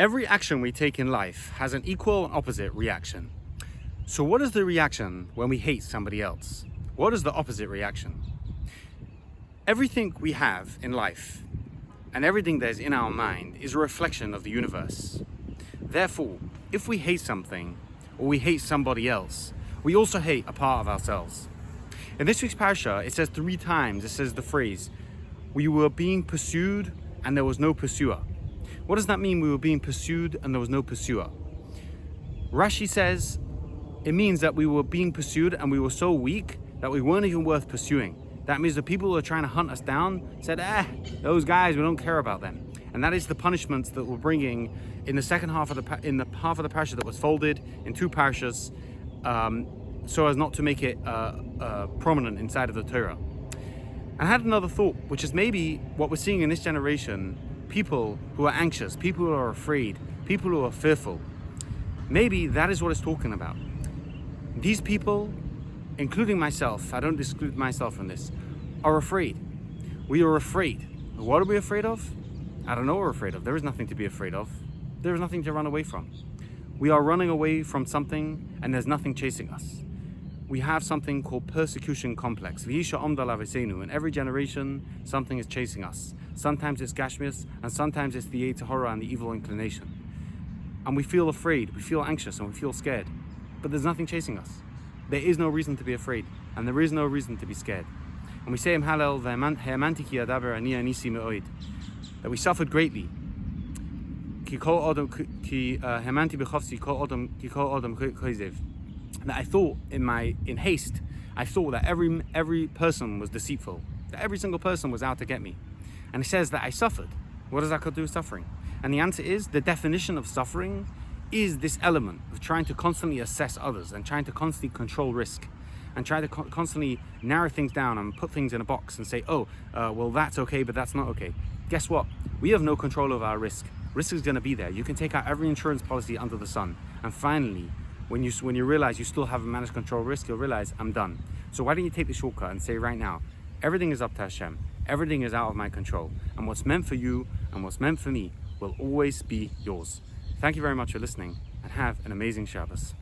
Every action we take in life has an equal and opposite reaction. So what is the reaction when we hate somebody else? What is the opposite reaction? Everything we have in life and everything that is in our mind is a reflection of the universe. Therefore, if we hate something or we hate somebody else, we also hate a part of ourselves. In this week's parasha, it says 3 times, it says the phrase, we were being pursued and there was no pursuer. What does that mean, we were being pursued and there was no pursuer? Rashi says it means that we were being pursued and we were so weak that we weren't even worth pursuing. That means the people who are trying to hunt us down said, those guys, we don't care about them. And that is the punishments that we're bringing in the second half of the half of the parasha that was folded in 2 parashas, so as not to make it prominent inside of the Torah. I had another thought, which is maybe what we're seeing in this generation, people who are anxious, people who are afraid, people who are fearful. Maybe that is what it's talking about. These people, including myself, I don't exclude myself from this, are afraid. We are afraid. What are we afraid of? I don't know what we're afraid of. There is nothing to be afraid of. There is nothing to run away from. We are running away from something and there's nothing chasing us. We have something called persecution complex. In every generation, something is chasing us. Sometimes it's Gashmias, and sometimes it's the Yetzer Hara and the evil inclination. And we feel afraid, we feel anxious, and we feel scared. But there's nothing chasing us. There is no reason to be afraid, and there is no reason to be scared. And we say in Hallel, that we suffered greatly. That I thought in haste, I thought that every person was deceitful, that every single person was out to get me. And it says that I suffered. What does that got to do with suffering? And the answer is, the definition of suffering is this element of trying to constantly assess others and trying to constantly control risk and try to constantly narrow things down and put things in a box and say, well, that's okay, but that's not okay. Guess what? We have no control over our risk. Risk is going to be there. You can take out every insurance policy under the sun. And finally, when you realize you still haven't managed to control risk, you'll realize, I'm done. So why don't you take the shortcut and say right now, everything is up to Hashem. Everything is out of my control. And what's meant for you and what's meant for me will always be yours. Thank you very much for listening and have an amazing Shabbos.